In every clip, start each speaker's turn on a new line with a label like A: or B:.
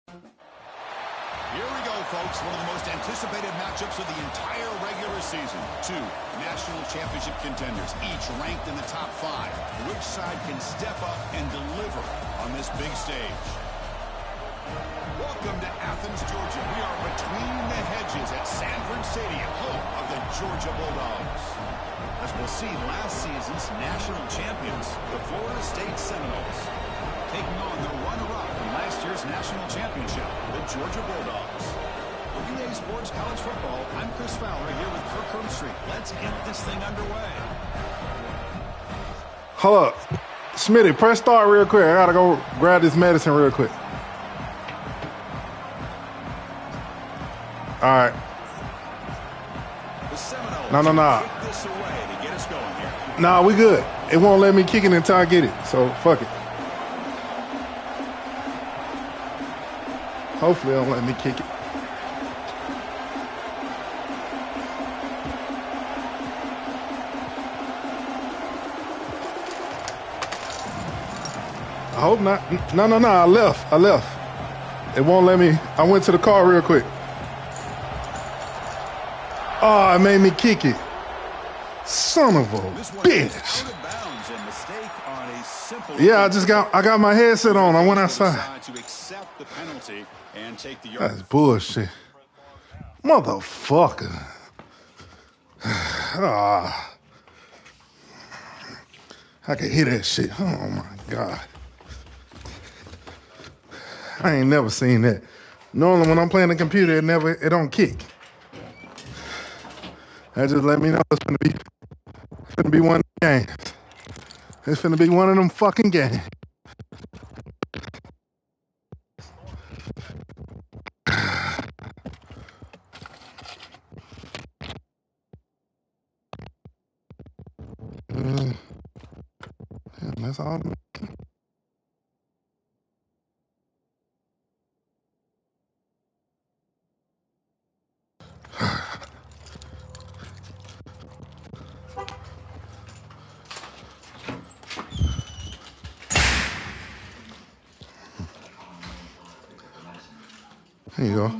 A: Here we go, folks. One of the most anticipated matchups of the entire regular season. Two national championship contenders, each ranked in the top 5. Which side can step up and deliver on this big stage? Welcome to Athens, Georgia. We are between the hedges at Sanford Stadium, home of the Georgia Bulldogs. As we'll see, last season's national champions, the Florida State Seminoles, taking on the runner-up from last year's national championship, the Georgia Bulldogs. For EA Sports College Football, I'm Chris Fowler here with Kirk Herbstreit. Let's get this thing underway.
B: Hold up. Smitty, press start real quick. I gotta go grab this medicine real quick. All right. No. Nah, we good. It won't let me kick it until I get it, so fuck it. Hopefully it don't let me kick it. I hope not. No. I left. It won't let me. I went to the car real quick. Oh, it made me kick it. Son of a bitch. Yeah, I got my headset on. I went outside. That's bullshit. Motherfucker. Ah. I can hear that shit. Oh my God. I ain't never seen that. Normally when I'm playing the computer, it don't kick. That just let me know it's finna be one of the games. It's finna be one of them fucking games. That's all. Here you go.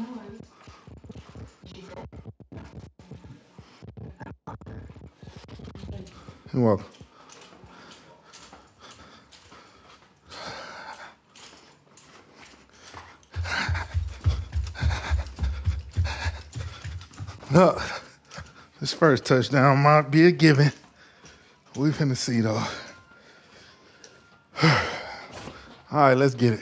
B: You're welcome. Look, this first touchdown might be a given. We finna see though. All right, let's get it.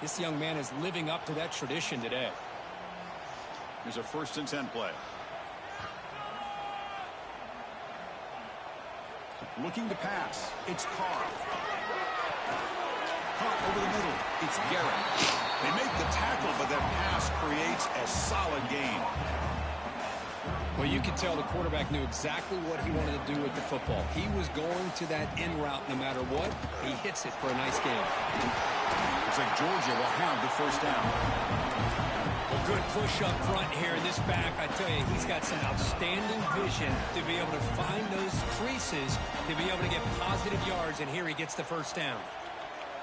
C: This young man is living up to that tradition today.
A: Here's a 1st and 10 play. Looking to pass. It's Carr. Carr over the middle. It's Garrett. They make the tackle, but that pass creates a solid gain.
C: Well, you can tell the quarterback knew exactly what he wanted to do with the football. He was going to that in route no matter what. He hits it for a nice gain.
A: Looks like Georgia will have the 1st down.
C: Well, good push up front here. This back, I tell you, he's got some outstanding vision to be able to find those creases, to be able to get positive yards, and here he gets the 1st down.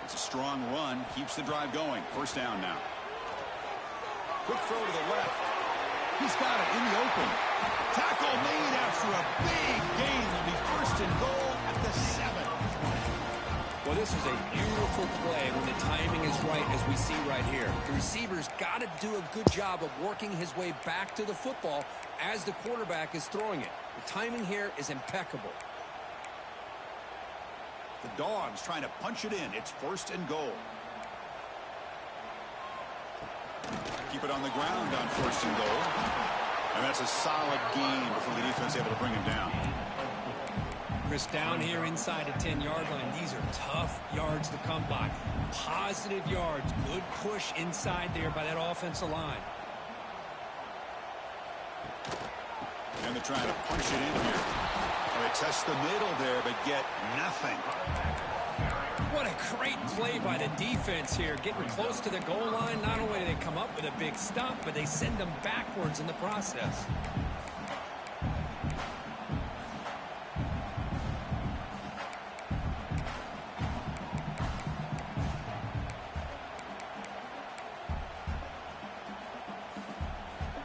A: It's a strong run. Keeps the drive going. 1st down now. Quick throw to the left. He's got it in the open. Tackle made after a big gain. Will be 1st and goal at the 7.
C: Well, this is a beautiful play when the timing is right, as we see right here. The receiver's got to do a good job of working his way back to the football as the quarterback is throwing it. The timing here is impeccable.
A: The Dogs trying to punch it in. It's 1st and goal. Keep it on the ground on 1st and goal. And that's a solid gain before the defense able to bring him down.
C: Chris, down here inside the 10-yard line, these are tough yards to come by. Positive yards, good push inside there by that offensive line.
A: And they're trying to punch it in here. They test the middle there, but get nothing.
C: What a great play by the defense here. Getting close to the goal line, not only do they come up with a big stop, but they send them backwards in the process.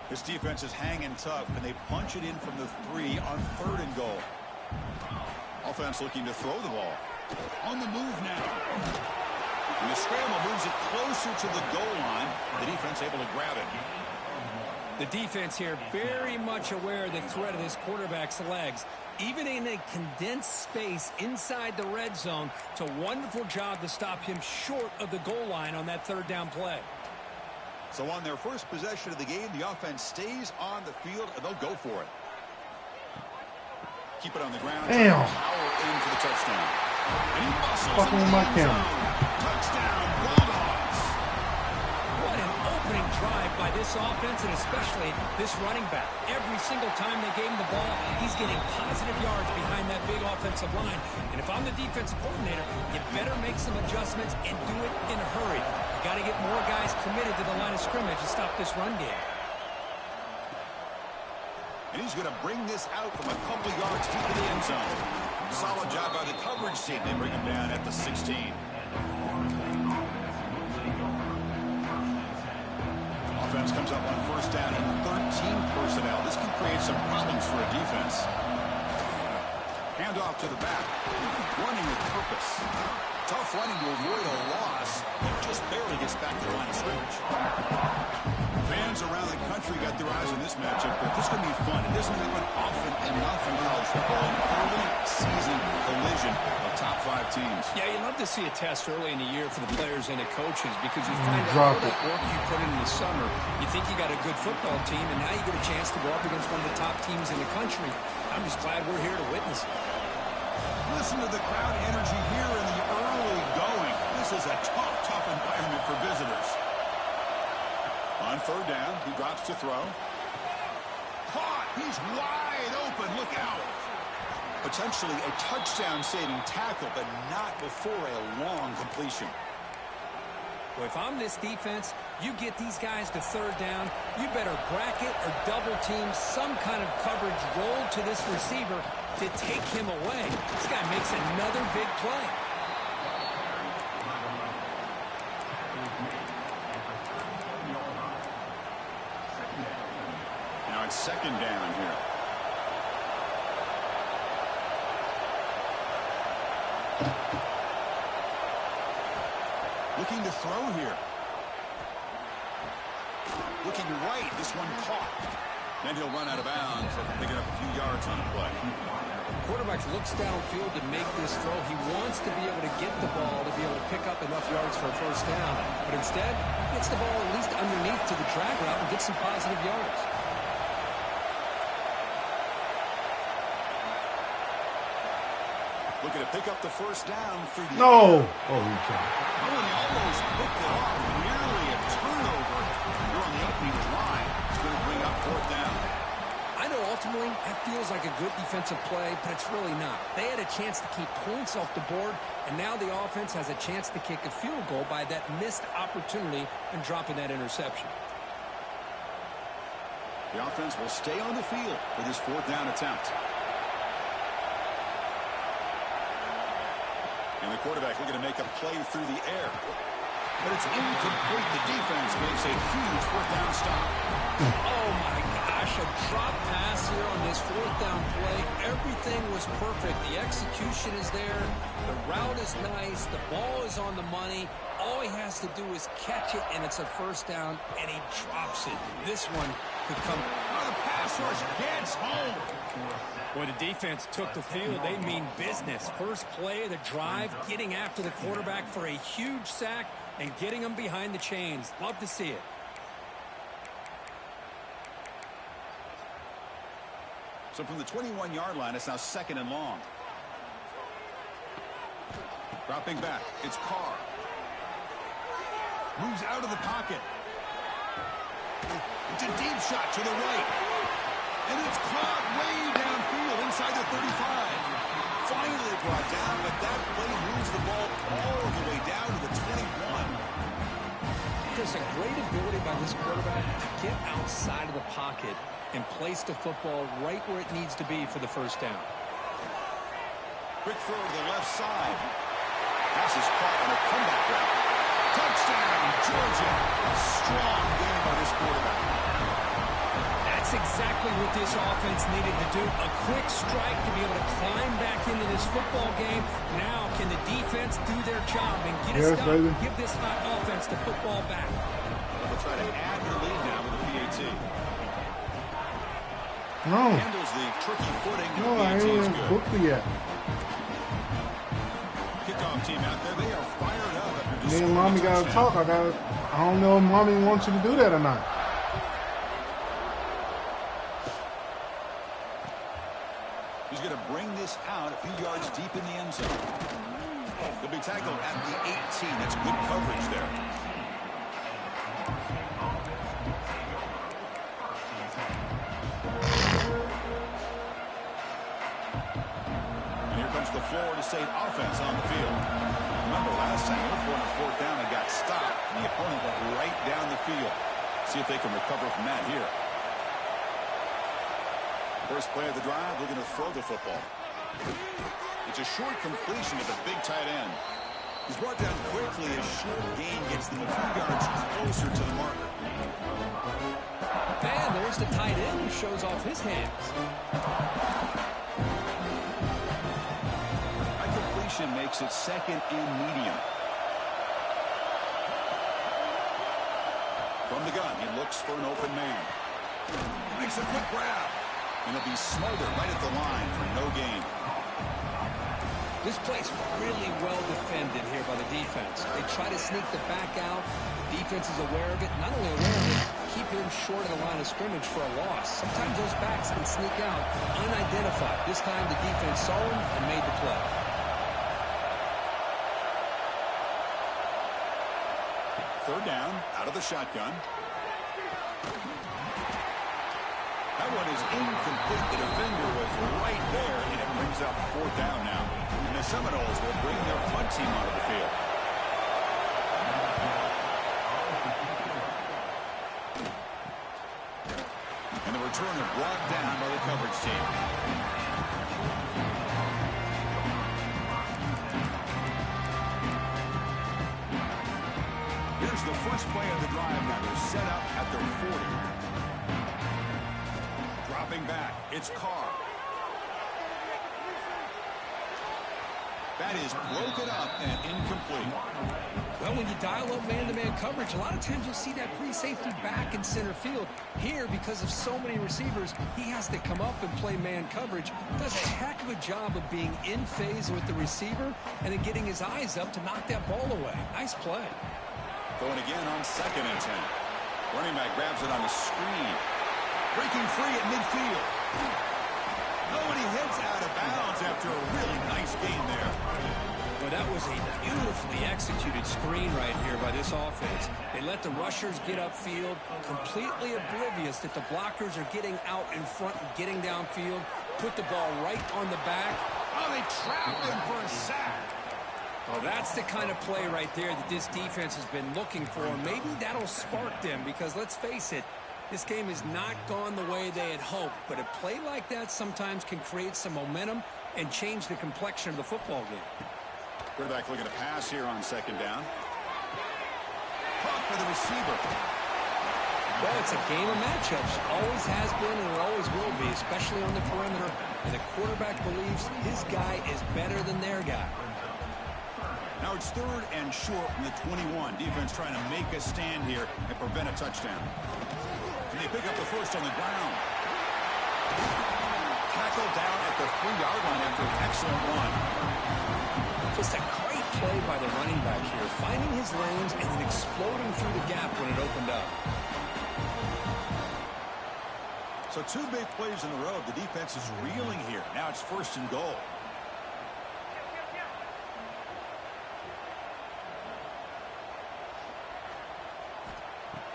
A: This defense is hanging tough, and they punch it in from the 3 on 3rd and goal. Offense looking to throw the ball. On the move now. And the scramble moves it closer to the goal line. The defense able to grab it.
C: The defense here very much aware of the threat of this quarterback's legs. Even in a condensed space inside the red zone, it's a wonderful job to stop him short of the goal line on that 3rd down play.
A: So on their first possession of the game, the offense stays on the field, and they'll go for it. Keep it on the ground.
B: Damn.
A: Power in for the touchdown. And he muscles
B: Fucking with my camera.
A: Touchdown, Bulldogs.
C: What an opening drive by this offense, and especially this running back. Every single time they gave him the ball, he's getting positive yards behind that big offensive line. And if I'm the defensive coordinator, you better make some adjustments and do it in a hurry. You got to get more guys committed to the line of scrimmage to stop this run game.
A: And he's going to bring this out from a couple yards deep in the end zone. Solid job by the coverage team. They bring him down at the 16. Offense comes up on 1st down and 13 personnel. This can create some problems for a defense. Handoff to the back. Running with purpose. Tough running to avoid a loss. He just barely gets back to the line of scrimmage. Fans around the country got their eyes on this matchup, but this is going to be fun. It doesn't happen often enough in college football. An early season collision of top 5 teams.
C: Yeah, you love to see a test early in the year for the players and the coaches because you find out all that work you put in the summer. You think you got a good football team, and now you get a chance to go up against one of the top teams in the country. I'm just glad we're here to witness it.
A: Listen to the crowd energy here in the early going. This is a tough environment for visitors. On 3rd down, he drops to throw. Caught! He's wide open. Look out! Potentially a touchdown-saving tackle, but not before a long completion.
C: Well, if I'm this defense, you get these guys to 3rd down, you better bracket or double team some kind of coverage roll to this receiver to take him away. This guy makes another big play.
A: Now it's 2nd down here. Looking to throw here. Looking right. This one caught. Then he'll run out of bounds after picking up a few yards on the play.
C: Quarterback looks downfield to make this throw. He wants to be able to get the ball to be able to pick up enough yards for a 1st down. But instead, he gets the ball at least underneath to the drag route and gets some positive yards.
A: Looking to pick up the 1st down through the
B: No!
A: air.
B: Oh, you can't.
A: Oh, and he almost picked it off. Nearly a turnover. You're on the opening drive. It's going to bring up 4th down.
C: I know ultimately that feels like a good defensive play, but it's really not. They had a chance to keep points off the board, and now the offense has a chance to kick a field goal by that missed opportunity and dropping that interception.
A: The offense will stay on the field for this 4th down attempt. And the quarterback looking to make a play through the air. But it's incomplete. The defense makes a huge 4th down stop.
C: Oh, my gosh, a drop pass here on this 4th down play. Everything was perfect. The execution is there. The route is nice. The ball is on the money. All he has to do is catch it, and it's a 1st down, and he drops it. This one could come.
A: Oh, the pass rush gets home.
C: Boy, the defense took the field. They mean business. First play of the drive, getting after the quarterback for a huge sack and getting him behind the chains. Love to see it.
A: So from the 21-yard line, it's now 2nd and long. Dropping back, it's Carr. Moves out of the pocket. It's a deep shot to the right. And it's caught way downfield inside the 35. Finally brought down, but that play moves the ball all the way down to the 21.
C: There's a great ability by this quarterback to get outside of the pocket and place the football right where it needs to be for the first down.
A: Quick throw to the left side. Pass is caught on a comeback route. Touchdown, Georgia. A strong game by this quarterback.
C: That's exactly what this offense needed to do. A quick strike to be able to climb back into this football game. Now, can the defense do their job and get a stop? Give this hot offense the football back.
A: They'll try to add their lead now with the PAT.
B: No.
A: Handles the tricky footing.
B: No, I ain't even booked it yet.
A: Kickoff team out there, they are fired up.
B: Me and mommy gotta talk. I don't know if mommy wants you to do that or not.
A: He's going to bring this out a few yards deep in the end zone. He'll be tackled at the 18. That's good coverage there. And here comes the Florida State offense on the field. Remember last time, they were going to fourth down and got stopped, and the opponent went right down the field. See if they can recover from that here. First play of the drive, we're going to throw the football. It's a short completion to the big tight end. He's brought down quickly. A short gain gets them a few yards closer to the marker.
C: And there's the tight end who shows off his hands.
A: That completion makes it second and medium. From the gun, he looks for an open man. Makes a quick grab. And he'll be smothered right at the line for no gain.
C: This play's really well defended here by the defense. They try to sneak the back out. The defense is aware of it. Not only aware of it, keeping him short of the line of scrimmage for a loss. Sometimes those backs can sneak out unidentified. This time the defense saw him and made the play.
A: Third down, out of the shotgun. That one is incomplete. The defender was right there, and it brings up fourth down now. And the Seminoles will bring their punt team onto the field. And the return is brought down by the coverage team. Here's the first play of the drive now. They're set up at their 40. Dropping back, it's Carr. That is broken up and incomplete.
C: Well, when you dial up man-to-man coverage, a lot of times you'll see that free safety back in center field. Here, because of so many receivers, he has to come up and play man coverage. Does a heck of a job of being in phase with the receiver and then getting his eyes up to knock that ball away. Nice play.
A: Going again on 2nd and 10. Running back grabs it on the screen. Breaking free at midfield. Oh, and he heads out of bounds after a really nice gain there.
C: Well, that was a beautifully executed screen right here by this offense. They let the rushers get upfield, completely oblivious that the blockers are getting out in front and getting downfield. Put the ball right on the back.
A: Oh, they trap him for a sack.
C: Well, that's the kind of play right there that this defense has been looking for. Maybe that'll spark them because, let's face it, this game has not gone the way they had hoped. But a play like that sometimes can create some momentum and change the complexion of the football game.
A: Quarterback looking to pass here on 2nd down. Caught by the receiver.
C: Well, it's a game of matchups. Always has been and it always will be, especially on the perimeter. And the quarterback believes his guy is better than their guy.
A: Now it's 3rd and short from the 21. Defense trying to make a stand here and prevent a touchdown. And they pick up the first on the ground. Tackled down at the 3-yard line after an excellent run.
C: Just a great play by the running back here, finding his lanes and then exploding through the gap when it opened up.
A: So 2 big plays in a row. The defense is reeling here. Now it's 1st and goal.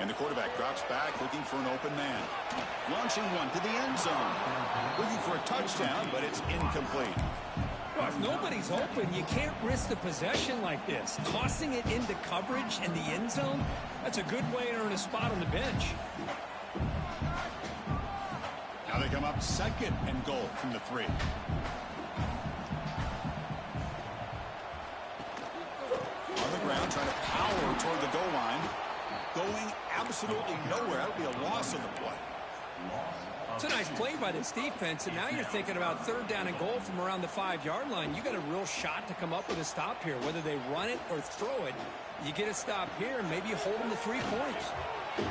A: And the quarterback drops back looking for an open man. Launching one to the end zone. Looking for a touchdown, but it's incomplete.
C: Well, if nobody's open, you can't risk the possession like this. Tossing it into coverage in the end zone, that's a good way to earn a spot on the bench.
A: Now they come up 2nd and goal from the 3. On the ground, trying to power toward the goal line. Going absolutely nowhere. That'll be a loss on the play.
C: It's a nice play by this defense, and now you're thinking about 3rd down and goal from around the 5-yard line. You got a real shot to come up with a stop here. Whether they run it or throw it, you get a stop here and maybe you hold them to 3 points.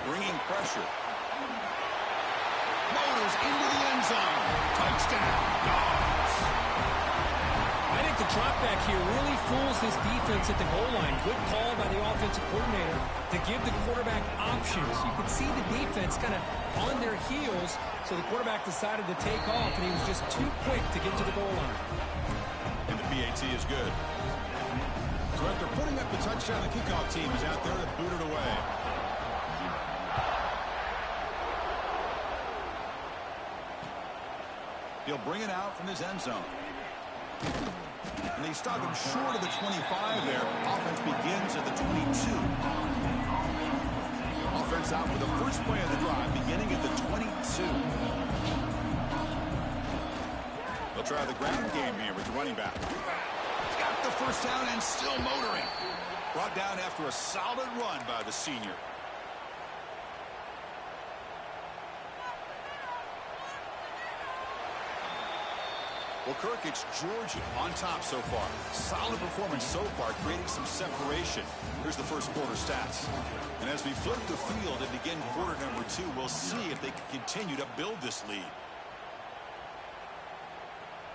A: Bringing pressure. Motors into the end zone. Touchdown, Dogs.
C: I think the drop back here really fools this defense at the goal line. Good call by the offensive coordinator to give the quarterback options. You could see the defense kind of on their heels, so the quarterback decided to take off, and he was just too quick to get to the goal line.
A: And the PAT is good. So after putting up the touchdown, the kickoff team is out there to boot it away. He'll bring it out from his end zone. And they stop him short of the 25 there. Offense begins at the 22. Offense out for the first play of the drive, beginning at the 22. They'll try the ground game here with the running back. He's got the first down and still motoring. Brought down after a solid run by the senior. Well, Kirk, it's Georgia on top so far. Solid performance so far, creating some separation. Here's the first quarter stats. And as we flip the field and begin quarter number 2, we'll see if they can continue to build this lead.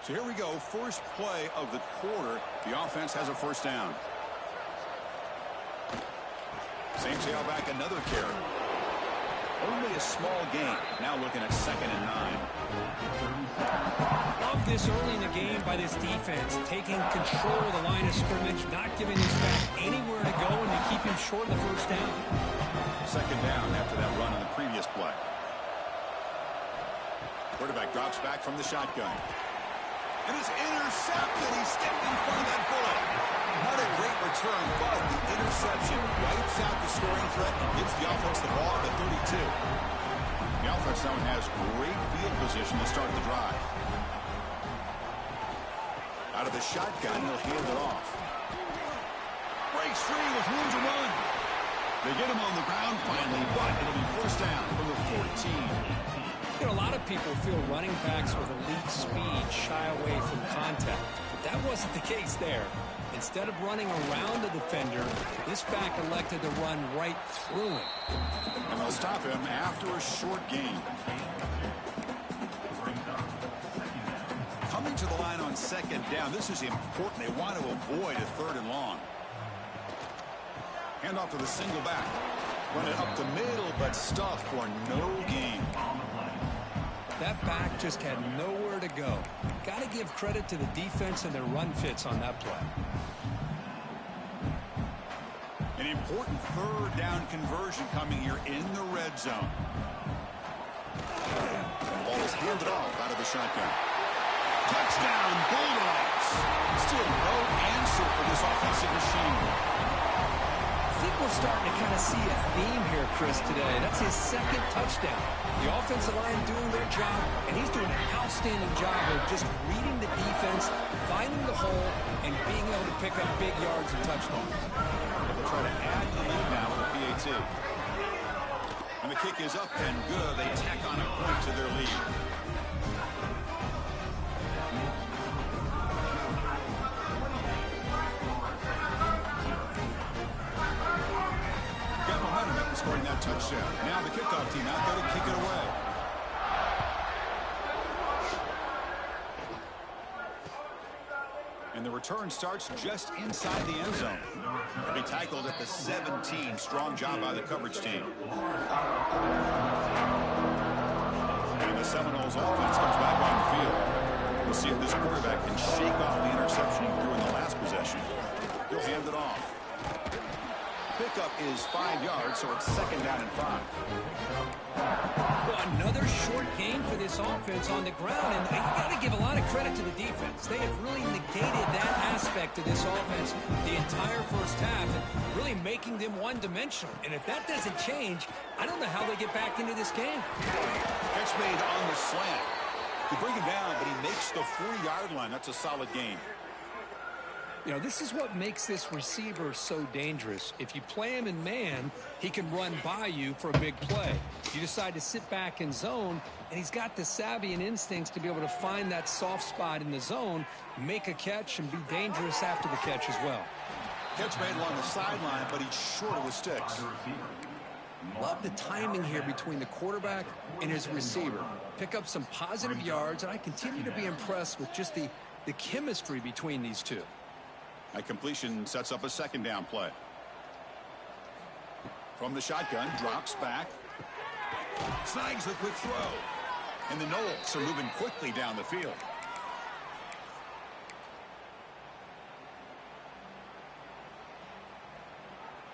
A: So here we go, first play of the quarter. The offense has a first down. Same tailback, another carry. Only a small gain. Now looking at 2nd and 9.
C: Love this early in the game by this defense, taking control of the line of scrimmage, not giving this back anywhere to go, and they keep him short of the first down.
A: 2nd down after that run on the previous play. Quarterback drops back from the shotgun. And it's intercepted. He stepped in front of that bullet. Not a great return, but the interception wipes out the scoring threat and gives the offense the ball at the 32. The offense now has great field position to start the drive. Out of the shotgun, he'll hand it off. Breaks free with room to run. They get him on the ground finally, but it'll be first down from the 14.
C: You know, a lot of people feel running backs with elite speed shy away from contact. But that wasn't the case there. Instead of running around the defender, this back elected to run right through him.
A: And they'll stop him after a short gain. Coming to the line on 2nd down. This is important. They want to avoid a 3rd and long. Hand off to the single back. Run it up the middle, but stuffed for no gain.
C: That back just had nowhere to go. Got to give credit to the defense and their run fits on that play.
A: An important 3rd down conversion coming here in the red zone. And the ball is handed off out of the shotgun. Touchdown, Bulldogs. Still no answer for this offensive machine.
C: I think we're starting to kind of see a theme here, Chris, today. That's his 2nd touchdown. The offensive line doing their job, and he's doing an outstanding job of just reading the defense, finding the hole, and being able to pick up big yards and touchdowns.
A: They'll try to add the lead now with the PAT. And the kick is up and good. They tack on a point to their lead. Scoring that touchdown. Now the kickoff team out there to kick it away. And the return starts just inside the end zone. They'll be tackled at the 17. Strong job by the coverage team. And the Seminoles offense comes back on the field. We'll see if this quarterback can shake off the interception he threw in the last possession. He'll hand it off. pickup is 5 yards, so it's 2nd down and 5.
C: Well, another short gain for this offense on the ground, and you got to give a lot of credit to the defense. They have really negated that aspect of this offense the entire first half, and really making them one-dimensional. And if that doesn't change, I don't know how they get back into this game.
A: Catch made on the slant. You bring him down, but he makes the 4-yard line. That's a solid gain.
C: You know, this is what makes this receiver so dangerous. If you play him in man, he can run by you for a big play. You decide to sit back in zone, and he's got the savvy and instincts to be able to find that soft spot in the zone, make a catch, and be dangerous after the catch as well.
A: Catch made along the sideline, but he's short of the sticks.
C: Love the timing here between the quarterback and his receiver. Pick up some positive yards, and I continue to be impressed with just the chemistry between these two.
A: That completion sets up a 2nd down play. From the shotgun, drops back. Snags the quick throw. And the Knowles are moving quickly down the field.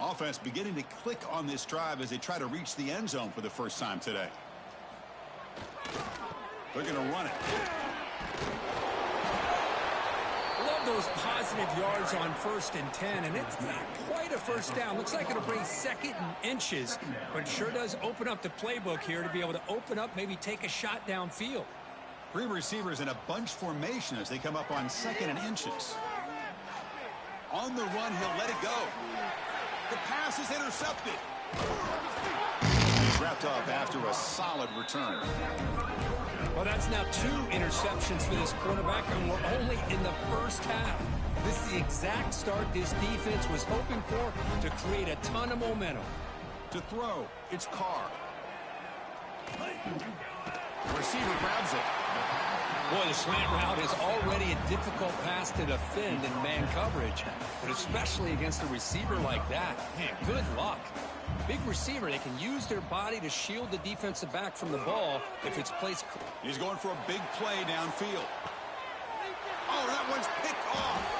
A: Offense beginning to click on this drive as they try to reach the end zone for the first time today. They're going to run it.
C: Those positive yards on 1st and 10, and it's not quite a first down. Looks like it'll bring 2nd and inches, but it sure does open up the playbook here to be able to open up, maybe take a shot downfield.
A: 3 receivers in a bunch formation as they come up on 2nd and inches. On the run, he'll let it go. The pass is intercepted. He's wrapped up after a solid return.
C: Well, that's now 2 interceptions for this quarterback, and we're only in the first half. This is the exact start this defense was hoping for to create a ton of momentum.
A: To throw, it's Carr. The receiver grabs it.
C: Boy, the slant route is already a difficult pass to defend in man coverage, but especially against a receiver like that. Man, good luck. Big receiver, they can use their body to shield the defensive back from the ball if it's placed.
A: He's going for a big play downfield. Oh, that one's picked off.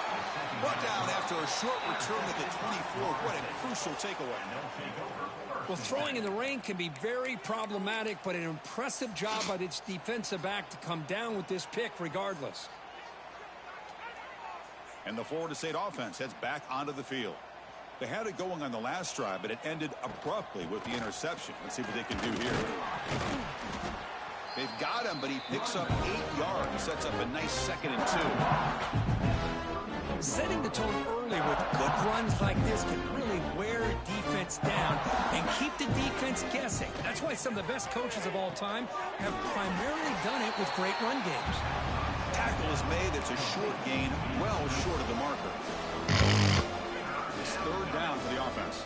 A: Brought down after a short return at the 24. What a crucial takeaway.
C: Well, throwing in the rain can be very problematic, but an impressive job by this defensive back to come down with this pick regardless.
A: And the Florida State offense heads back onto the field. They had it going on the last drive, but it ended abruptly with the interception. Let's see what they can do here. They've got him, but he picks up 8 yards. Sets up a nice 2nd and 2.
C: Setting the tone early with good runs like this can really wear defense down and keep the defense guessing. That's why some of the best coaches of all time have primarily done it with great run games.
A: Tackle is made. It's a short gain, well short of the marker. 3rd down for the offense.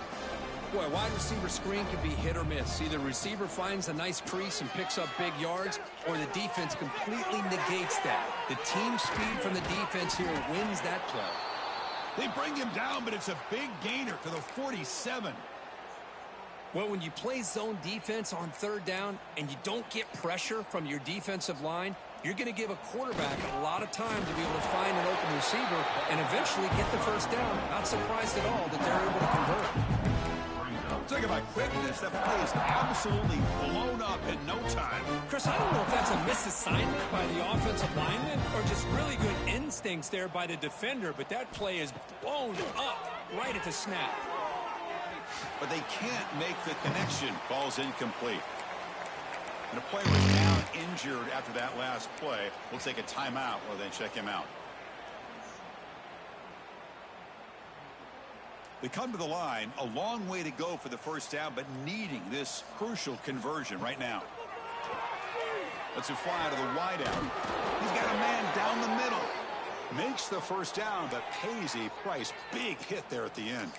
C: Boy, wide receiver screen can be hit or miss. Either receiver finds a nice crease and picks up big yards, or the defense completely negates that. The team speed from the defense here wins that play.
A: They bring him down, but it's a big gainer to the 47.
C: Well, when you play zone defense on 3rd down and you don't get pressure from your defensive line, you're going to give a quarterback a lot of time to be able to find an open receiver and eventually get the first down. Not surprised at all that they're able to convert.
A: Talk about quickness. That play is absolutely blown up in no time.
C: Chris, I don't know if that's a misassignment by the offensive lineman or just really good instincts there by the defender, but that play is blown up right at the snap.
A: But they can't make the connection. Ball's incomplete. And a player is now injured after that last play. We'll take a timeout while they check him out. They come to the line, a long way to go for the first down, but needing this crucial conversion right now. Let's it fly out of the wideout. He's got a man down the middle. Makes the first down, but pays a price. Big hit there at the end.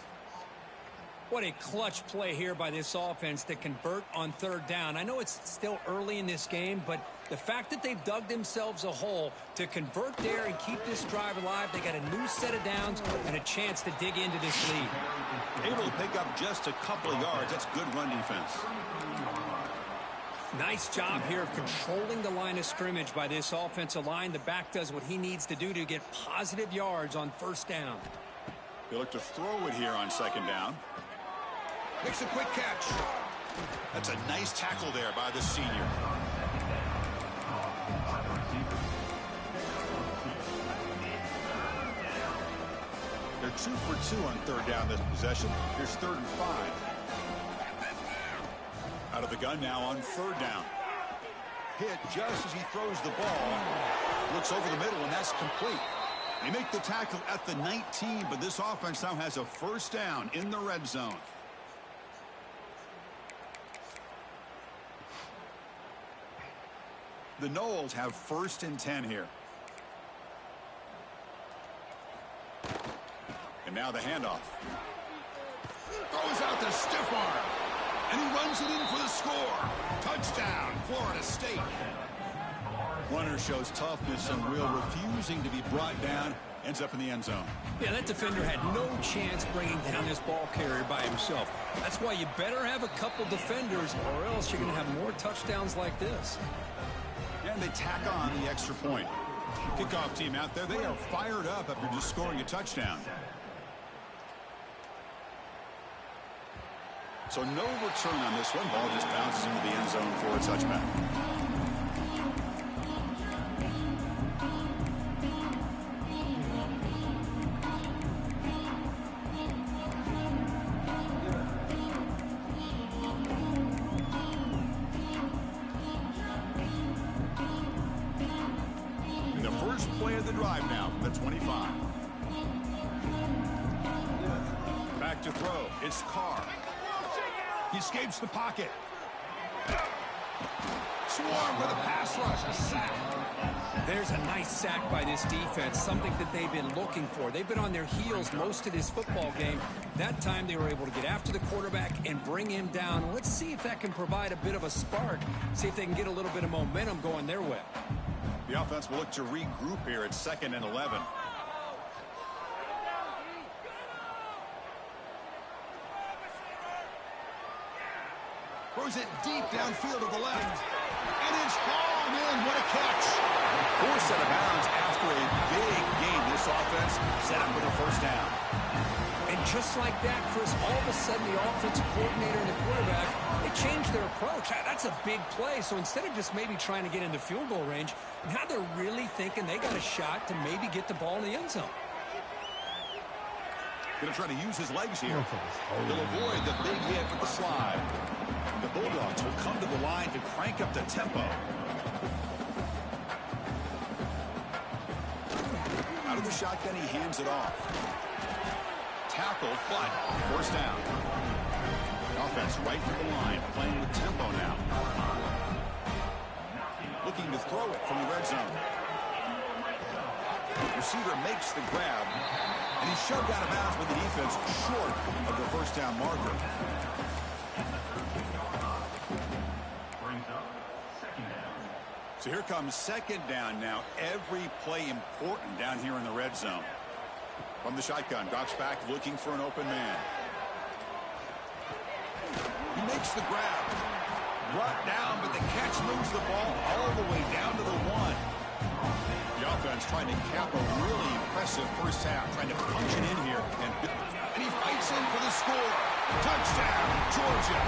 C: What a clutch play here by this offense to convert on 3rd down. I know it's still early in this game, but the fact that they've dug themselves a hole to convert there and keep this drive alive, they got a new set of downs and a chance to dig into this lead.
A: Able to pick up just a couple of yards. That's good run defense.
C: Nice job here of controlling the line of scrimmage by this offensive line. The back does what he needs to do to get positive yards on 1st down.
A: They look to throw it here on 2nd down. Makes a quick catch. That's a nice tackle there by the senior. They're 2 for 2 on third down this possession. Here's 3rd and 5. Out of the gun now on 3rd down. Hit just as he throws the ball. Looks over the middle, and that's complete. They make the tackle at the 19, but this offense now has a 1st down in the red zone. The Noles have 1st and 10 here. And now the handoff. Throws out the stiff arm. And he runs it in for the score. Touchdown, Florida State. Runner shows toughness and will, refusing to be brought down. Ends up in the end zone.
C: Yeah, that defender had no chance bringing down this ball carrier by himself. That's why you better have a couple defenders, or else you're going to have more touchdowns like this.
A: And they tack on the extra point. Kickoff team out there, they are fired up after just scoring a touchdown. So no return on this one. Ball just bounces into the end zone for a touchback. And the first play of the drive now from the 25. Back to throw. It's Carr. He escapes the pocket. Swarm with a pass rush, a sack.
C: There's a nice sack by this defense, something that they've been looking for. They've been on their heels most of this football game. That time they were able to get after the quarterback and bring him down. Let's see if that can provide a bit of a spark. See if they can get a little bit of momentum going their way.
A: The offense will look to regroup here at 2nd and 11. Throws it deep downfield to the left. And it's hauled in. What a catch. Forced out of bounds after a big gain. This offense set up with a 1st down.
C: And just like that, Chris, all of a sudden the offensive coordinator and the quarterback, they changed their approach. That's a big play. So instead of just maybe trying to get into field goal range, now they're really thinking they got a shot to maybe get the ball in the end zone.
A: Going to try to use his legs here. He'll avoid the big hit with the slide. The Bulldogs will come to the line to crank up the tempo. Out of the shotgun, he hands it off. Tackled, but 1st down. Offense right to the line, playing with tempo now. Looking to throw it from the red zone. Receiver makes the grab, and he's shoved out of bounds with the defense short of the 1st down marker. So here comes 2nd down now. Every play important down here in the red zone. From the shotgun, drops back looking for an open man. He makes the grab. Brought down, but the catch moves the ball all the way down to the 1. The offense trying to cap a really impressive 1st half, trying to punch it in here. And he fights in for the score. Touchdown, Georgia.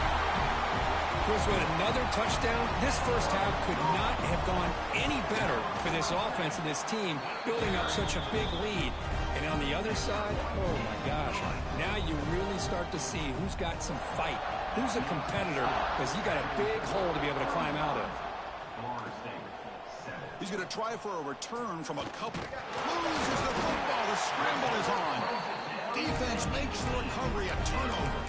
C: Chris, with another touchdown, this 1st half could not have gone any better for this offense and this team, building up such a big lead. And on the other side, oh my gosh, now you really start to see who's got some fight, who's a competitor, because you got a big hole to be able to climb out of.
A: He's going to try for a return from a couple. Loses the football. The scramble is on. Defense makes the recovery a turnover.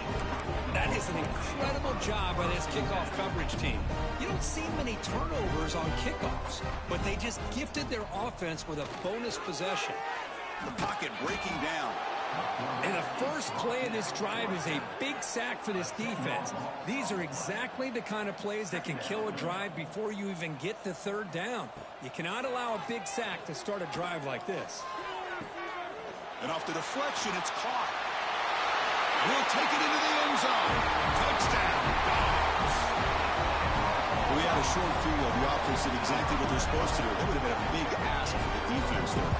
C: That is an incredible job by this kickoff coverage team. You don't see many turnovers on kickoffs, but they just gifted their offense with a bonus possession.
A: The pocket breaking down.
C: And the first play of this drive is a big sack for this defense. These are exactly the kind of plays that can kill a drive before you even get to 3rd down. You cannot allow a big sack to start a drive like this.
A: And off the deflection, it's caught. He'll take it into the end zone. Touchdown, Dogs. We had a short field. The offense did exactly what they're supposed to do. That would have been a big ask for the defense there.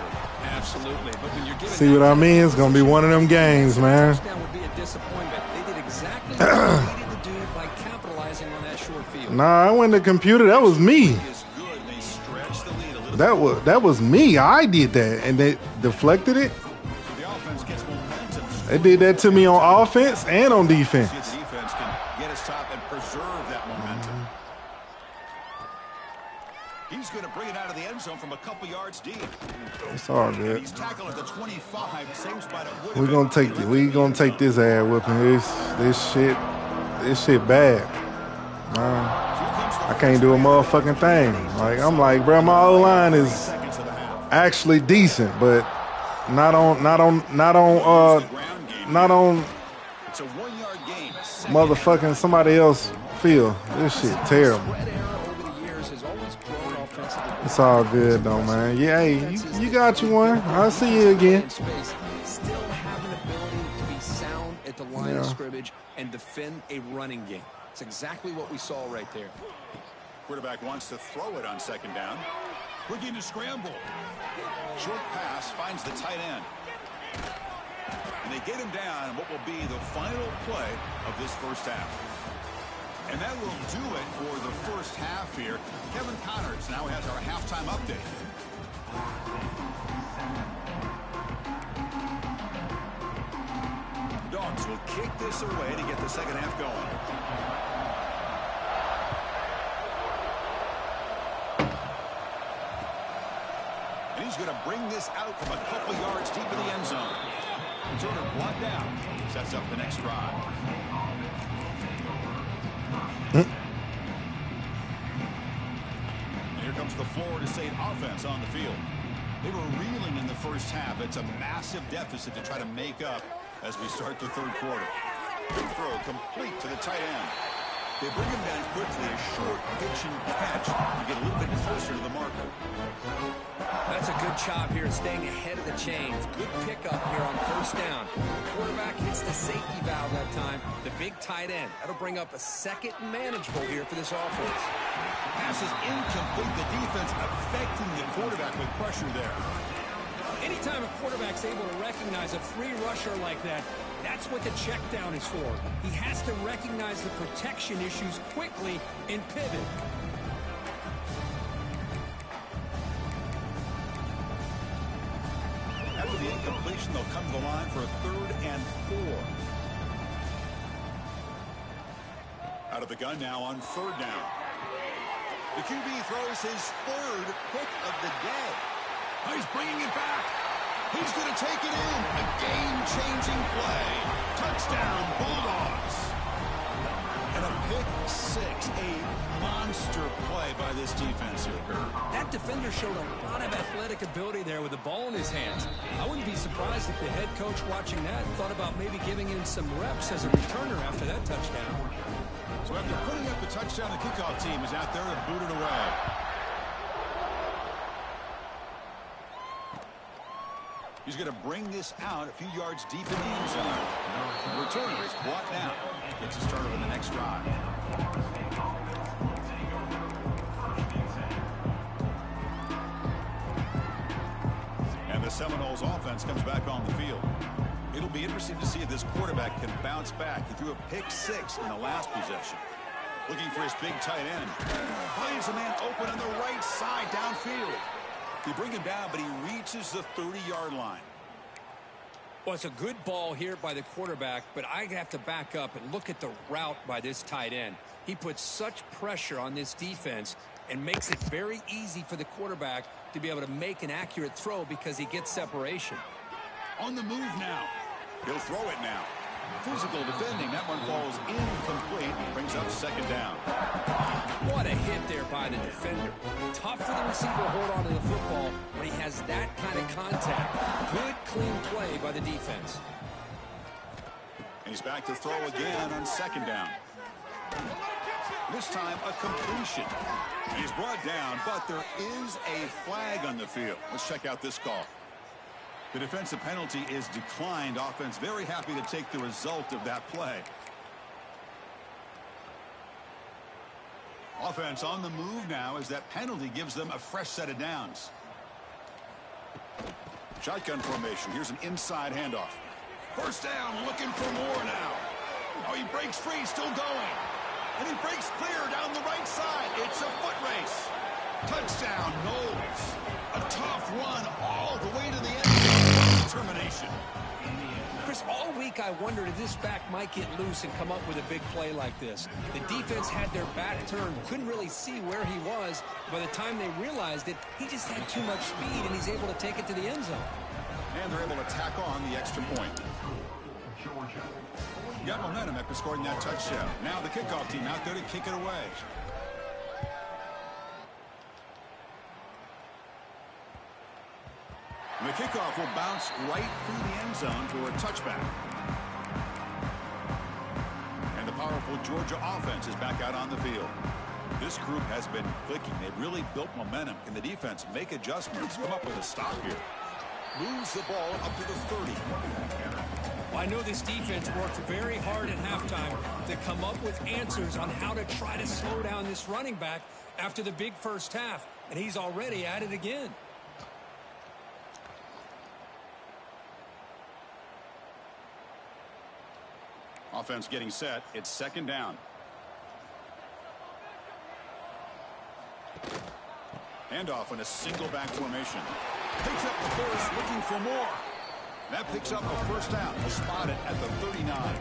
C: Absolutely. But when you're giving
B: See what I mean? It's going to be one of them games, man.
C: Touchdown would be a disappointment. They did exactly what he needed to do by capitalizing on that short field.
B: Nah, I went to the computer. That was me. That was me. I did that, and they deflected it. They did that to me on offense and on defense.
A: Defense can get a stop and preserve that momentum. He's going to bring it out of the end zone from a couple yards deep.
B: It's all good.
A: He's tackled at the 25, same spot it would.
B: We're gonna take it. We gonna take this ass whooping. This shit bad. I can't do a motherfucking thing. Like I'm like, bro, my O-line is actually decent, but not on motherfucking somebody else field. This shit terrible. It's all good though, man. Yeah, hey, you got you one. I'll see you again.
C: Still have an ability to be sound at the line of scrimmage and defend a running game. It's exactly what we saw right there.
A: Quarterback wants to throw it on second down. Looking to scramble. Short pass finds the tight end. And they get him down in what will be the final play of this first half. And that will do it for the first half here. Kevin Connors now has our halftime update. The Dogs will kick this away to get the second half going. And he's going to bring this out from a couple yards deep in the end zone. Turner blocked out. Sets up the next drive. Here comes the Florida State offense on the field. They were reeling in the first half. It's a massive deficit to try to make up as we start the third quarter. Good throw complete to the tight end. They bring him down quickly, a short pitch and catch to get a little bit closer to the marker.
C: That's a good job here staying ahead of the chains. Good pickup here on first down. The quarterback hits the safety valve that time. The big tight end. That'll bring up a second and manageable here for this offense.
A: Pass is incomplete. The defense affecting the quarterback with pressure there.
C: Anytime a quarterback's able to recognize a free rusher like that, that's what the check down is for. He has to recognize the protection issues quickly and pivot.
A: After the incompletion, they'll come to the line for a 3rd and 4. Out of the gun now on 3rd down. The QB throws his 3rd pick of the day. Oh, he's bringing it back. He's going to take it in. A game-changing play. Touchdown, Bulldogs. And a pick 6. A monster play by this defense here.
C: That defender showed a lot of athletic ability there with the ball in his hands. I wouldn't be surprised if the head coach watching that thought about maybe giving him some reps as a returner after that touchdown.
A: So after putting up the touchdown, the kickoff team is out there and booted away. He's going to bring this out a few yards deep in the end zone. The returner is brought down. Gets a start on the next drive. And the Seminoles offense comes back on the field. It'll be interesting to see if this quarterback can bounce back. He threw a pick 6 in the last possession. Looking for his big tight end. Finds a man open on the right side downfield. They bring him down, but he reaches the 30-yard line.
C: Well, it's a good ball here by the quarterback, but I have to back up and look at the route by this tight end. He puts such pressure on this defense and makes it very easy for the quarterback to be able to make an accurate throw because he gets separation.
A: On the move now. He'll throw it now. Physical defending. That one falls incomplete. Brings up second down.
C: What a hit there by the defender. Tough for the receiver to hold on to the football when he has that kind of contact. Good, clean play by the defense.
A: And he's back to throw again on second down. This time a completion. And he's brought down, but there is a flag on the field. Let's check out this call. The defensive penalty is declined. Offense very happy to take the result of that play. Offense on the move now as that penalty gives them a fresh set of downs. Shotgun formation. Here's an inside handoff. First down, looking for more now. Oh, he breaks free, still going. And he breaks clear down the right side. It's a foot race. Touchdown, Knowles. A tough run all the way to the end zone. Determination.
C: Chris, all week I wondered if this back might get loose and come up with a big play like this. The defense had their back turned, couldn't really see where he was. By the time they realized it, he just had too much speed, and he's able to take it to the end zone.
A: And they're able to tack on the extra point. Got momentum after scoring that touchdown. Now the kickoff team out there to kick it away. The kickoff will bounce right through the end zone for a touchback. And the powerful Georgia offense is back out on the field. This group has been clicking. They've really built momentum. Can the defense make adjustments? Come up with a stop here. Moves the ball up to the 30.
C: Well, I know this defense worked very hard at halftime to come up with answers on how to try to slow down this running back after the big first half. And he's already at it again.
A: Offense getting set. It's second down. Handoff in a single back formation. Picks up the first, looking for more. That picks up a first down. He'll spot it at the 39.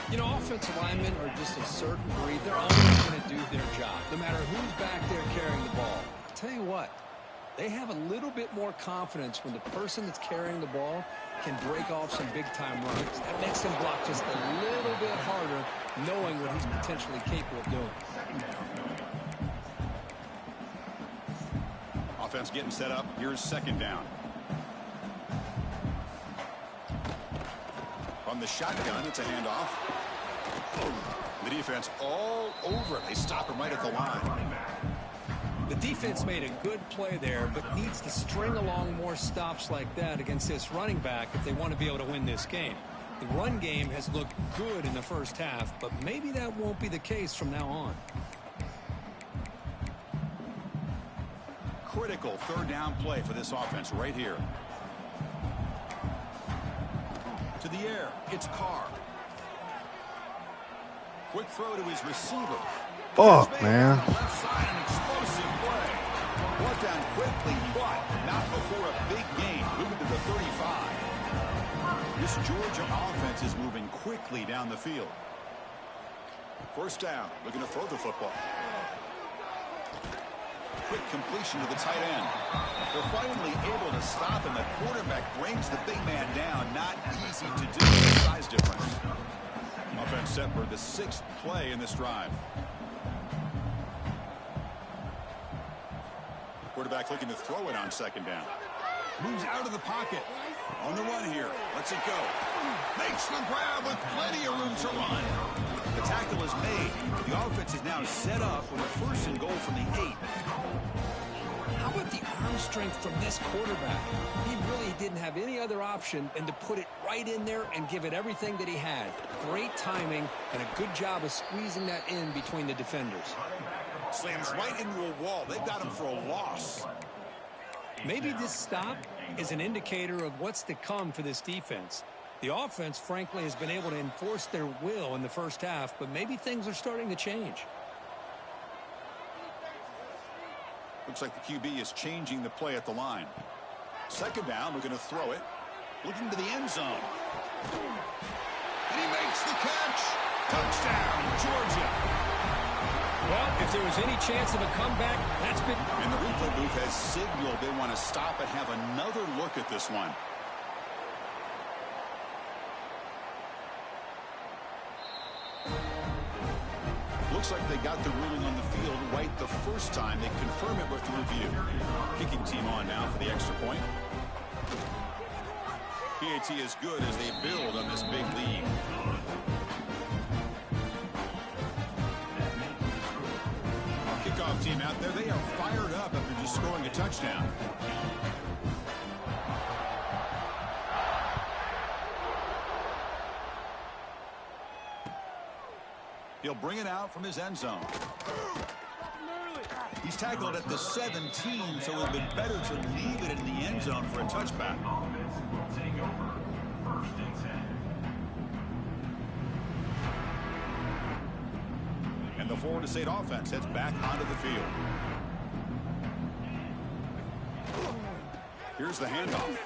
C: You know, offensive linemen are just a certain breed. They're always going to do their job, no matter who's back there carrying the ball. I'll tell you what, they have a little bit more confidence when the person that's carrying the ball can break off some big-time runs. That makes them block just a little bit harder, knowing what he's potentially capable of doing.
A: Offense getting set up. Here's second down. From the shotgun, it's a handoff. The defense all over it. They stop him right at the line.
C: The defense made a good play there, but needs to string along more stops like that against this running back if they want to be able to win this game. The run game has looked good in the first half, but maybe that won't be the case from now on.
A: Critical third down play for this offense right here. To the air, it's Carr. Quick throw to his receiver.
B: Fuck, man.
A: Left side, an explosive play. Brought down quickly, but not before a big gain. Moving to the 35. This Georgia offense is moving quickly down the field. First down, looking to throw the football. Quick completion to the tight end. They're finally able to stop, and the quarterback brings the big man down. Not easy to do with the size difference. Offense set for the 6th play in this drive. Quarterback looking to throw it on second down. Moves out of the pocket. On the run here. Lets it go. Makes the grab with plenty of room to run. The tackle is made. The offense is now set up with a first and goal from the 8.
C: How about the arm strength from this quarterback? He really didn't have any other option than to put it right in there and give it everything that he had. Great timing and a good job of squeezing that in between the defenders.
A: Slams right into a wall. They've got him for a loss.
C: Maybe this stop is an indicator of what's to come for this defense. The offense, frankly, has been able to enforce their will in the first half, but maybe things are starting to change.
A: Looks like the QB is changing the play at the line. Second down, looking to throw it. Looking to the end zone. And he makes the catch. Touchdown, Georgia.
C: Well, if there was any chance of a comeback, that's been...
A: And the replay booth has signaled they want to stop and have another look at this one. Looks like they got the ruling on the field right the first time. They confirm it with the review. Kicking team on now for the extra point. PAT is good as they build on this big lead. Kickoff team out there, they are fired up after just scoring a touchdown. He'll bring it out from his end zone. He's tackled at the 17, so it would have been better to leave it in the end zone for a touchback. the Florida State offense heads back onto the field. Here's the handoff.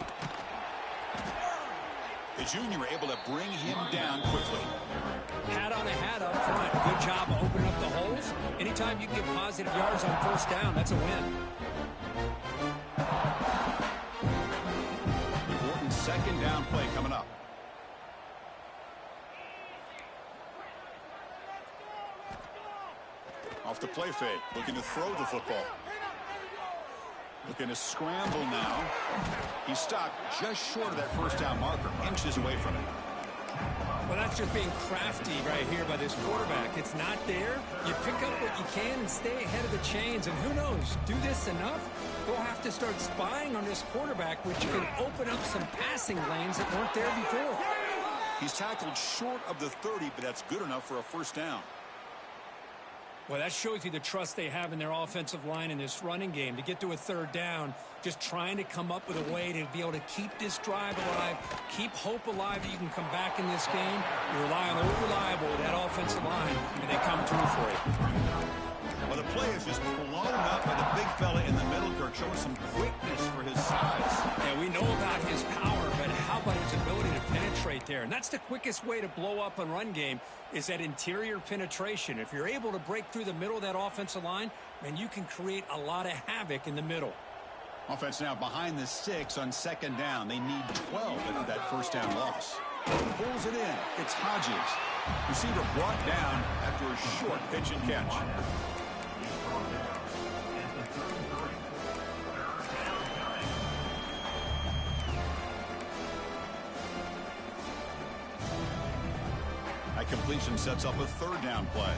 A: The junior able to bring him down quickly.
C: Hat on a hat up front. Good job of opening up the holes. Anytime you can get positive yards on first down, that's a win.
A: Important second down play coming up. Off the play fake, looking to throw the football. Looking to scramble now. He stopped just short of that first down marker, inches away from it.
C: Well, that's just being crafty right here by this quarterback. It's not there. You pick up what you can and stay ahead of the chains. And who knows, do this enough, we'll have to start spying on this quarterback, which can open up some passing lanes that weren't there before.
A: He's tackled short of the 30, but that's good enough for a first down.
C: Well, that shows you the trust they have in their offensive line in this running game. To get to a third down, just trying to come up with a way to be able to keep this drive alive, keep hope alive that you can come back in this game. You rely on the reliable, that offensive line, and they come through for you.
A: Well, the play is just blown up by the big fella in the middle, Kirk, showing some quickness for his size.
C: And we know about his power, but how about his ability to penetrate there? And that's the quickest way to blow up a run game, is that interior penetration. If you're able to break through the middle of that offensive line, then you can create a lot of havoc in the middle.
A: Offense now behind the 6 on second down. They need 12 after that first down loss. Pulls it in. It's Hodges. Receiver brought down after a short pitch and catch. That completion sets up a third down play.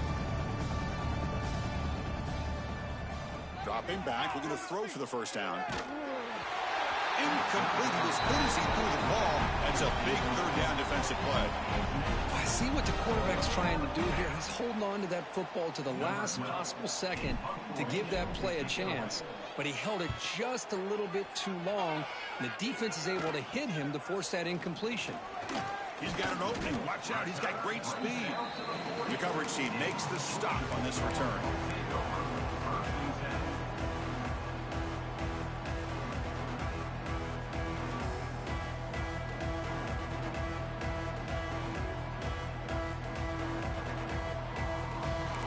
A: Dropping back, looking to throw for the first down. Incomplete. He was easy through the ball. That's a big third down defensive play.
C: I see what the quarterback's trying to do here. He's holding on to that football to the last possible second to give that play a chance. But he held it just a little bit too long. And the defense is able to hit him to force that incompletion.
A: He's got an opening. Watch out. He's got great speed. The coverage team makes the stop on this return.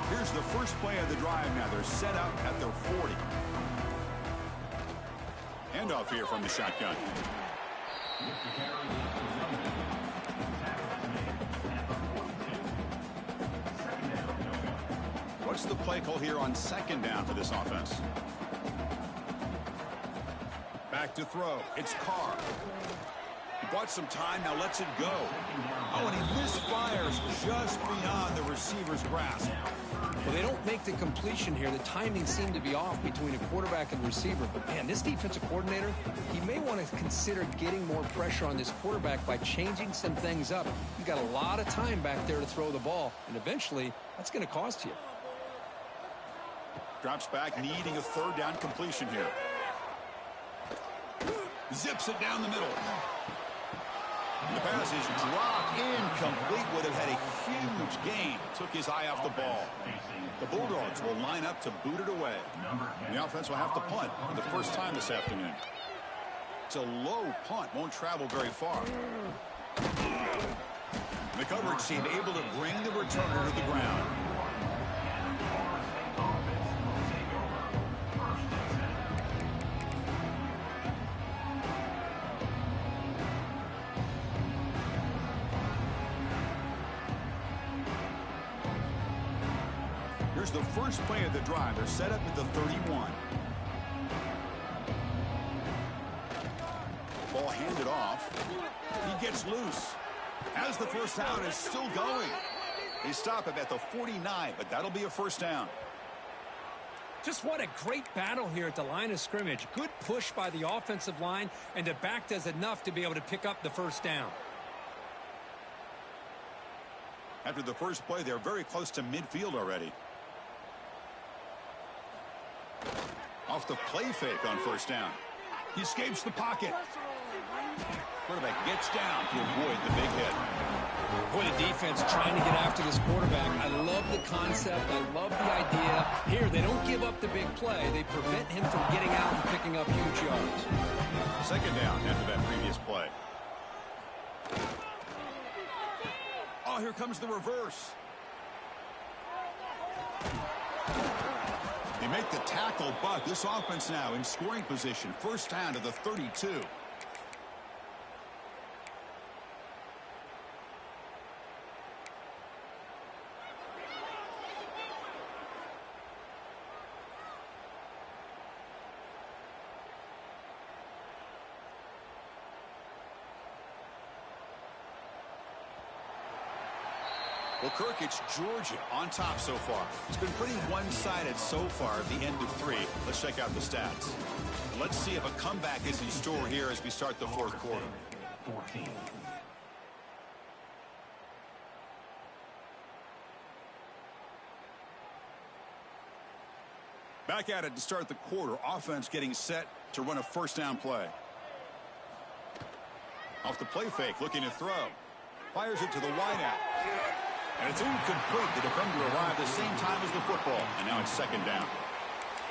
A: Here's the first play of the drive now. They're set up at their 40. Handoff here from the shotgun. What's the play call here on second down for this offense? Back to throw. It's Carr. He bought some time, now lets it go. Oh, and he misfires just beyond the receiver's grasp.
C: Well, they don't make the completion here. The timing seemed to be off between a quarterback and receiver. But, man, this defensive coordinator, he may want to consider getting more pressure on this quarterback by changing some things up. You've got a lot of time back there to throw the ball, and eventually that's going to cost you.
A: Drops back, needing a third down completion here. Zips it down the middle. The pass is dropped incomplete. Would have had a huge gain. Took his eye off the ball. The Bulldogs will line up to boot it away. The offense will have to punt for the first time this afternoon. It's a low punt. Won't travel very far. The coverage team able to bring the returner to the ground. Here's the first play of the drive. They're set up at the 31. Ball handed off. He gets loose. As the first down is still going. They stop him at the 49, but that'll be a first down.
C: Just what a great battle here at the line of scrimmage. Good push by the offensive line, and the back does enough to be able to pick up the first down.
A: After the first play, they're very close to midfield already. Off the play fake on first down. He escapes the pocket. Quarterback gets down to avoid the big hit.
C: Boy, the defense trying to get after this quarterback. I love the concept. I love the idea. Here, they don't give up the big play. They prevent him from getting out and picking up huge yards.
A: Second down after that previous play. Oh, here comes the reverse. They make the tackle, but this offense now in scoring position. First down to the 32. Well, Kirk, it's Georgia on top so far. It's been pretty one-sided so far at the end of 3. Let's check out the stats. Let's see if a comeback is in store here as we start the fourth quarter. Back at it to start the quarter. Offense getting set to run a first down play. Off the play fake, looking to throw. Fires it to the wideout. And it's incomplete. The defender arrived the same time as the football. And now it's second down.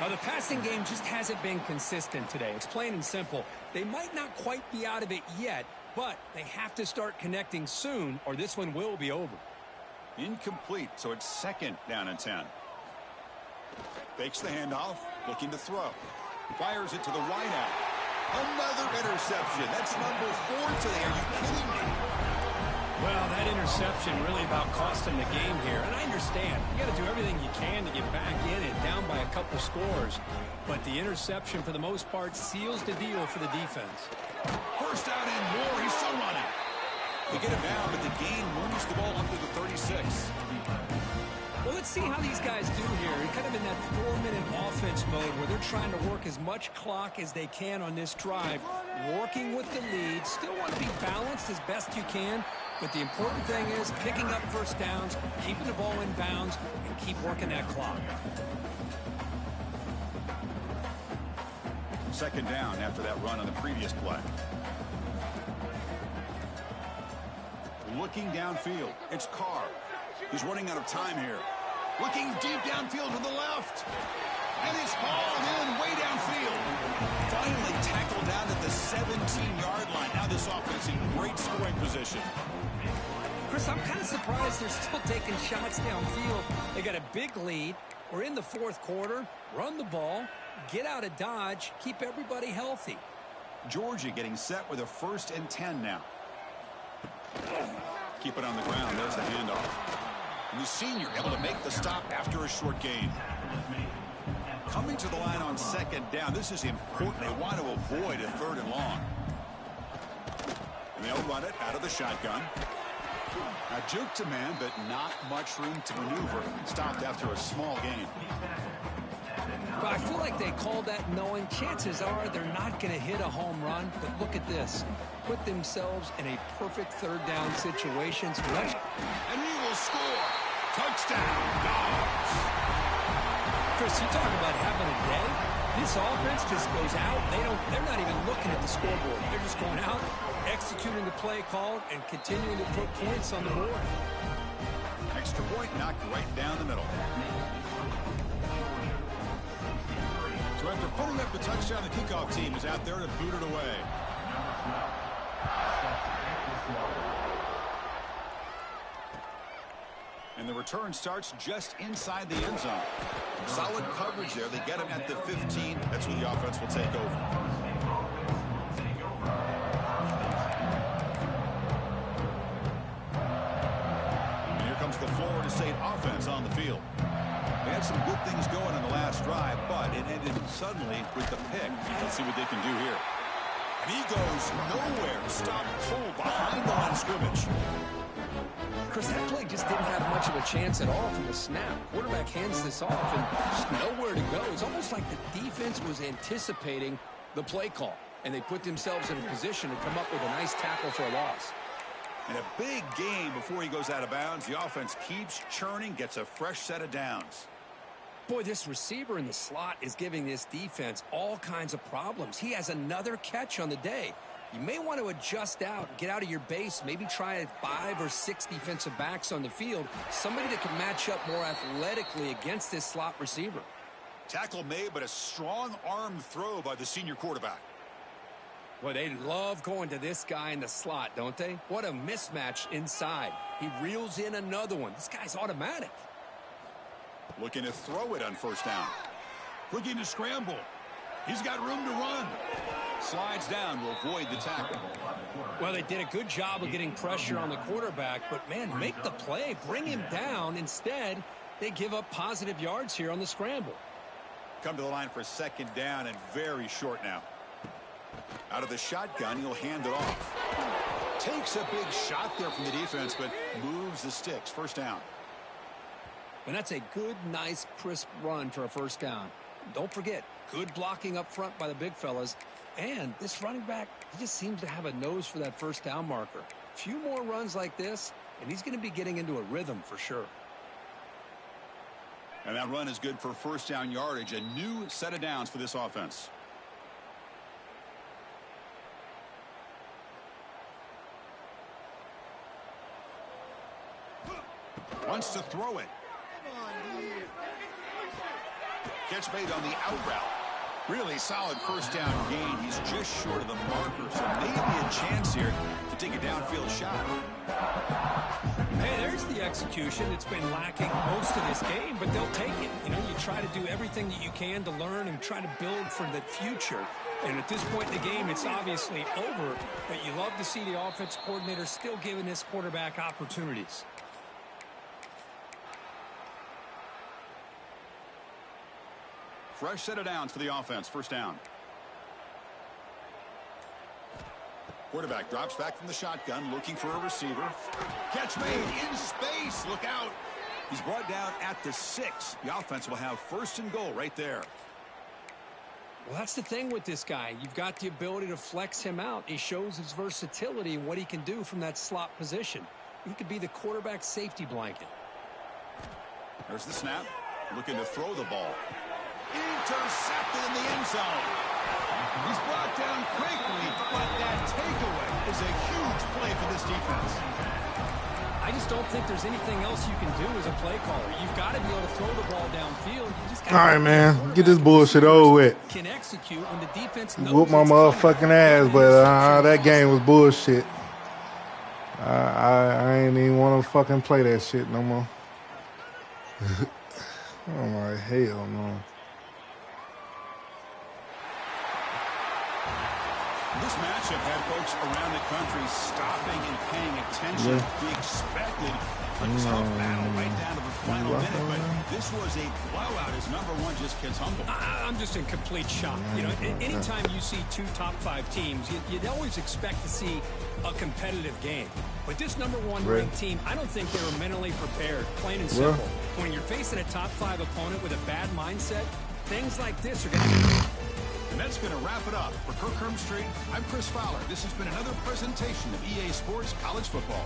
C: Now, the passing game just hasn't been consistent today. It's plain and simple. They might not quite be out of it yet, but they have to start connecting soon, or this one will be over.
A: Incomplete, so it's second down and 10. Fakes the handoff, looking to throw. Fires it to the wideout. Another interception. That's number 4 today. Are you kidding me?
C: Well, that interception really about cost him the game here. And I understand. You got to do everything you can to get back in it, down by a couple scores. But the interception, for the most part, seals the deal for the defense.
A: First down and more. He's still running. They get him down, but the gain moves the ball up to the 36.
C: Well, let's see how these guys do here. They're kind of in that 4-minute offense mode where they're trying to work as much clock as they can on this drive, working with the lead. Still want to be balanced as best you can, but the important thing is picking up first downs, keeping the ball in bounds, and keep working that clock.
A: Second down after that run on the previous play. Looking downfield, it's Carr. He's running out of time here. Looking deep downfield to the left. And it's hauled in way downfield. Finally tackled down at the 17-yard line. Now this offense in great scoring position.
C: Chris, I'm kind of surprised they're still taking shots downfield. They got a big lead. We're in the fourth quarter. Run the ball. Get out of Dodge. Keep everybody healthy.
A: Georgia getting set with a 1st and 10 now. Keep it on the ground. There's the handoff. And the senior able to make the stop after a short gain. Coming to the line on second down. This is important. They want to avoid a 3rd and long. And they'll run it out of the shotgun. Now juke to man, but not much room to maneuver. Stopped after a small gain.
C: But I feel like they called that knowing chances are they're not going to hit a home run. But look at this. Put themselves in a perfect 3rd down situation.
A: And he will score. Touchdown, Dogs.
C: Chris, you talk about having a day. This offense just goes out. They're not even looking at the scoreboard. They're just going out, executing the play called, and continuing to put points on the board.
A: Extra point knocked right down the middle. So after putting up the touchdown, the kickoff team is out there to boot it away. And the return starts just inside the end zone. Solid coverage there. They get him at the 15. That's where the offense will take over. And here comes the Florida State offense on the field. They had some good things going in the last drive, but it ended suddenly with the pick. Let's see what they can do here. And he goes nowhere. Stopped cold behind the line of scrimmage.
C: Chris, that play just didn't have much of a chance at all from the snap. Quarterback hands this off and just nowhere to go. It's almost like the defense was anticipating the play call, and they put themselves in a position to come up with a nice tackle for a loss.
A: And a big game before he goes out of bounds. The offense keeps churning, gets a fresh set of downs.
C: Boy, this receiver in the slot is giving this defense all kinds of problems. He has another catch on the day. You may want to adjust out, get out of your base, maybe try 5 or 6 defensive backs on the field, somebody that can match up more athletically against this slot receiver.
A: Tackle made, but a strong arm throw by the senior quarterback.
C: Well, they love going to this guy in the slot, don't they? What a mismatch inside. He reels in another one. This guy's automatic.
A: Looking to throw it on first down. Looking to scramble. He's got room to run. Slides down to avoid the tackle.
C: Well, they did a good job of getting pressure on the quarterback, but, man, make the play. Bring him down. Instead, they give up positive yards here on the scramble.
A: Come to the line for second down and very short now. Out of the shotgun, he'll hand it off. Takes a big shot there from the defense, but moves the sticks. First down.
C: And that's a good, nice, crisp run for a first down. Don't forget, good blocking up front by the big fellas. And this running back, he just seems to have a nose for that first down marker. A few more runs like this, and he's going to be getting into a rhythm for sure.
A: And that run is good for first down yardage. A new set of downs for this offense. Wants to throw it. Catch made on the out route. Really solid first down gain. He's just short of the marker, so maybe a chance here to take a downfield shot.
C: Hey, there's the execution. It's been lacking most of this game, but they'll take it. You know, you try to do everything that you can to learn and try to build for the future. And at this point in the game, it's obviously over, but you love to see the offense coordinator still giving this quarterback opportunities.
A: Fresh set of downs for the offense. First down. Quarterback drops back from the shotgun, looking for a receiver. Catch made in space. Look out. He's brought down at the 6. The offense will have first and goal right there.
C: Well, that's the thing with this guy. You've got the ability to flex him out. He shows his versatility and what he can do from that slot position. He could be the quarterback safety blanket.
A: There's the snap. Looking to throw the ball. Intercepted in the end zone. He's brought down quickly, but that takeaway is a huge play for this defense.
C: I just don't think there's anything else you can do as a play caller. You've got to be able to throw the ball downfield. You just
B: All right, man. Get this bullshit over with.
C: Can execute when the defense knows
B: Whoop my motherfucking ass, but that game was bullshit. I ain't even want to fucking play that shit no more. Oh my hell no.
A: This matchup had folks around the country stopping and paying attention. We expected a tough battle right down to the final minute, but this was a blowout as number 1 just gets humbled.
C: I'm just in complete shock. You know, anytime you see 2 top 5 teams, you'd always expect to see a competitive game. But this number 1 ranked team, I don't think they were mentally prepared, plain and simple. When you're facing a top 5 opponent with a bad mindset, things like this are going to happen.
A: And that's going to wrap it up. For Kirk Hermstreet, I'm Chris Fowler. This has been another presentation of EA Sports College Football.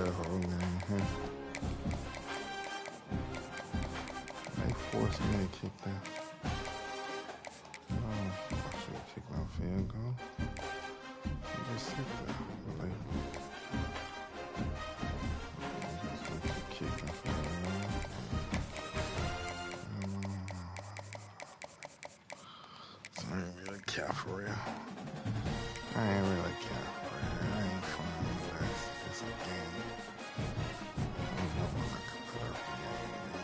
B: that whole game here. They forced me to kick that. Oh, I should have kicked my field goal. Just sit there. Like, just let you kick the field goal. So I ain't really care for real. I ain't really care for real. I ain't fun with that. It's a game. I don't know what I can put up the game.